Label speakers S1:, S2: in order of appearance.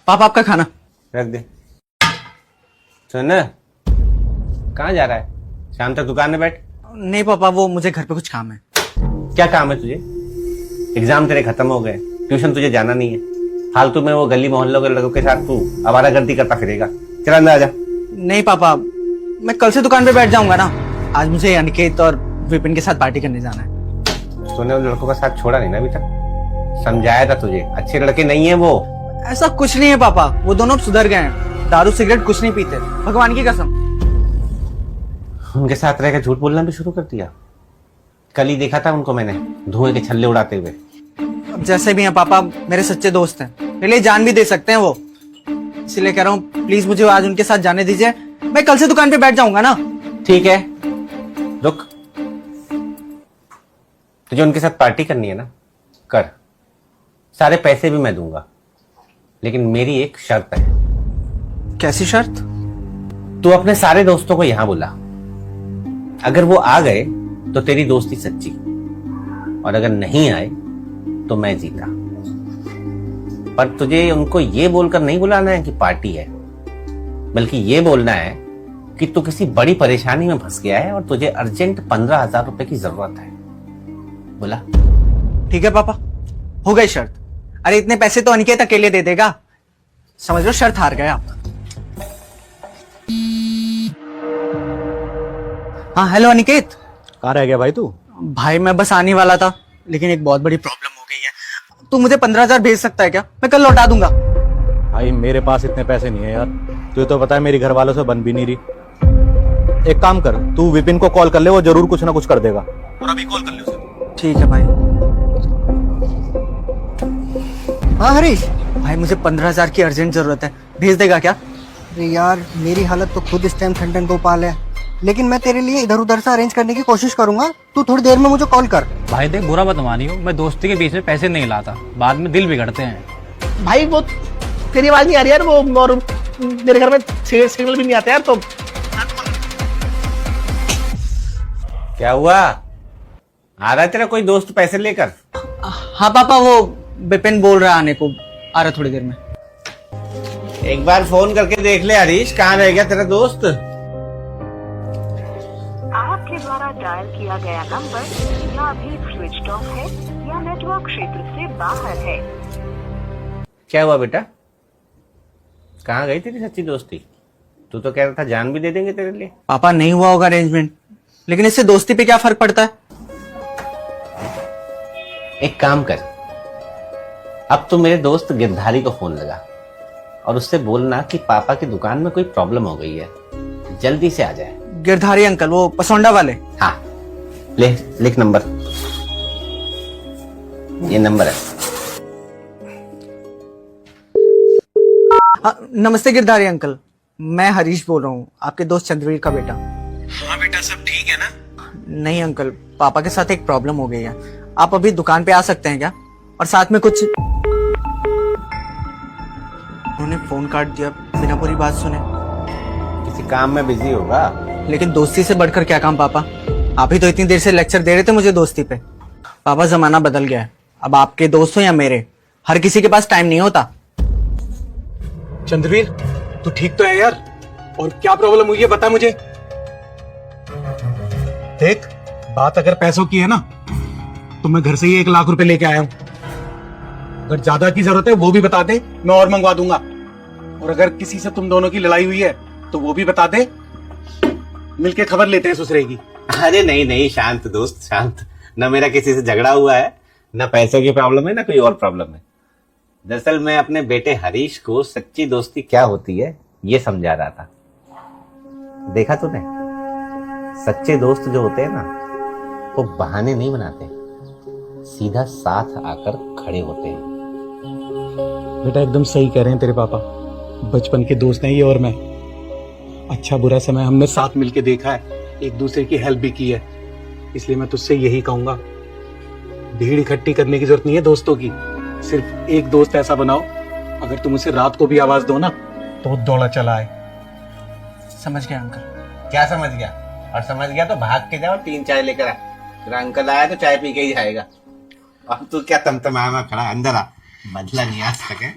S1: पापा आपका खाना।
S2: रख दे। सुन, कहाँ जा रहा है? शाम तक दुकान में बैठ।
S1: नहीं पापा, वो मुझे घर पे कुछ काम है।
S2: क्या काम है तुझे? एग्जाम तेरे खत्म हो गए, ट्यूशन तुझे जाना नहीं है, फालतू में वो गली मोहल्लों के लड़कों के साथ तू आवारागर्दी करता फिरेगा। चल अंदर आजा।
S1: नहीं पापा, मैं कल से दुकान पे बैठ जाऊंगा ना। आज मुझे अनिकेत और विपिन के साथ पार्टी करने जाना है।
S2: तूने उन लड़कों का साथ छोड़ा नहीं ना अभी तक? समझाया था तुझे, अच्छे लड़के नहीं है वो।
S1: ऐसा कुछ नहीं है पापा, वो दोनों सुधर गए हैं। दारू सिगरेट कुछ नहीं पीते, भगवान की कसम।
S2: उनके साथ रहकर झूठ बोलना भी शुरू कर दिया। कल ही देखा था उनको मैंने धुएं के छल्ले उड़ाते हुए।
S1: अब जैसे भी हैं पापा, मेरे सच्चे दोस्त हैं, मेरे लिए जान भी दे सकते हैं वो। इसलिए कह रहा हूँ, प्लीज मुझे आज उनके साथ जाने दीजिए। मैं कल से दुकान पे बैठ जाऊंगा ना।
S2: ठीक है, रुक। तुझे उनके साथ पार्टी करनी है ना, कर। सारे पैसे भी मैं दूंगा, लेकिन मेरी एक शर्त है।
S1: कैसी शर्त?
S2: तू अपने सारे दोस्तों को यहां बुला। अगर वो आ गए तो तेरी दोस्ती सच्ची, और अगर नहीं आए तो मैं जीता। पर तुझे उनको ये बोलकर नहीं बुलाना है कि पार्टी है, बल्कि ये बोलना है कि तू किसी बड़ी परेशानी में फंस गया है और तुझे अर्जेंट 15,000 रुपए की जरूरत है। बोला?
S1: ठीक है पापा, हो गई शर्त। अरे इतने पैसे तो अनिकेत अकेले दे देगा, समझ लो शर्त हार गए आप। हाँ हेलो अनिकेत।
S3: कहाँ रह गया भाई तू?
S1: भाई मैं बस आने वाला था, लेकिन एक बहुत बड़ी प्रॉब्लम हो गई है। तू मुझे 15,000 भेज सकता है क्या? मैं कल लौटा दूंगा।
S3: भाई मेरे पास इतने पैसे नहीं है यार, तुझे तो पता है मेरी घर वालों से बन भी नहीं रही। एक काम कर, तू विपिन को कॉल कर ले, वो जरूर कुछ ना कुछ कर देगा। और अभी कॉल कर ले उसे।
S1: ठीक है भाई। हाँ हरीश भाई, मुझे 15,000 की अर्जेंट जरूरत है, भेज देगा क्या?
S4: अरे यार, मेरी हालत तो खुद इस टाइम ठंडन को पाल है, लेकिन मैं तेरे लिए इधर उधर से अरेंज करने की कोशिश करूंगा। तू थोड़ी देर में मुझे कॉल कर।
S5: भाई देख, बुरा मत मानियो, मैं दोस्ती के बीच में पैसे नहीं लाता, बाद में दिल बिगड़ते हैं।
S6: भाई वो तेरी आवाज नहीं आ रही यार, वो और मेरे घर में सिग्नल भी नहीं आता यार। तो
S2: क्या हुआ? आ रहा है तेरा कोई दोस्त पैसे लेकर?
S1: हाँ पापा, वो विपिन बोल रहा है आने को, आ रहा थोड़ी देर में।
S2: एक बार फोन करके देख ले हरीश, कहाँ रह गया तेरा दोस्त?
S7: आपके द्वारा डायल किया गया नंबर या अभी स्विच ऑफ है या नेटवर्क क्षेत्र से बाहर है।
S2: क्या हुआ बेटा? कहाँ गई तेरी सच्ची दोस्ती? तू तो कह रहा था जान भी दे देंगे तेरे लिए।
S1: पापा नहीं हुआ होगा अरेंजमेंट, लेकिन इससे दोस्ती पे क्या फर्क पड़ता है?
S2: एक काम कर, अब तू मेरे दोस्त गिरधारी को फोन लगा और उससे बोलना कि पापा की दुकान में कोई प्रॉब्लम हो गई है, जल्दी से आ जाए।
S1: गिरधारी अंकल, वो पसौंडा वाले?
S2: हाँ, ले लिख नंबर, ये नंबर है।
S1: नमस्ते गिरधारी अंकल, मैं हरीश बोल रहा हूँ, आपके दोस्त चंद्रवीर का बेटा। हाँ बेटा, सब ठीक है ना? नहीं अंकल, पापा के साथ एक प्रॉब्लम हो गई है। आप अभी दुकान पे आ सकते हैं क्या? और साथ में कुछ। उन्होंने फोन काट दिया बिना पूरी बात सुने।
S2: किसी काम में बिजी होगा।
S1: लेकिन दोस्ती से बढ़कर क्या काम पापा? आप ही तो इतनी देर से लेक्चर दे रहे थे मुझे दोस्ती पे। पापा जमाना बदल गया है, अब आपके दोस्त हो या मेरे, हर किसी के पास टाइम नहीं होता।
S3: चंद्रवीर, तू ठीक तो है यार? और क्या प्रॉब्लम हुई है बता मुझे। देख, बात अगर पैसों की है ना, तो मैं घर से ही 1 लाख रुपए लेके आया हूं। अगर ज्यादा की जरूरत है वो भी बता दे, मैं और मंगवा दूंगा। और अगर किसी से तुम दोनों की लड़ाई हुई है तो वो भी बता दे, मिलके खबर लेते हैं ससुरे की।
S2: अरे नहीं नहीं, शांत दोस्त शांत। न मेरा किसी से झगड़ा हुआ है, न पैसों की प्रॉब्लम है, न कोई और प्रॉब्लम है। दरअसल मैं अपने बेटे हरीश को सच्ची दोस्ती क्या होती है ये समझा रहा था। देखा तूने, सच्चे दोस्त जो होते हैं ना, वो बहाने नहीं बनाते, सीधा साथ आकर खड़े होते हैं।
S3: बेटा एकदम सही कह रहे हैं तेरे पापा, बचपन के दोस्त हैं ये और मैं। अच्छा बुरा समय हमने साथ मिलके देखा है, एक दूसरे की हेल्प भी की है। इसलिए मैं तुझसे यही कहूंगा, भीड़ इकट्ठी करने की जरूरत नहीं है दोस्तों की। सिर्फ एक दोस्त ऐसा बनाओ, अगर तुम उसे रात को भी आवाज दो ना तो वो दौड़ा चला आए।
S1: समझ गया अंकल।
S2: क्या समझ गया? और समझ गया तो भाग के जाओ, 3 चाय लेकर आ। तेरा अंकल आया तो चाय पी के ही जाएगा। अब तू क्या तमतमाया खड़ा, अंदर आ, बदला नहीं आज तक है।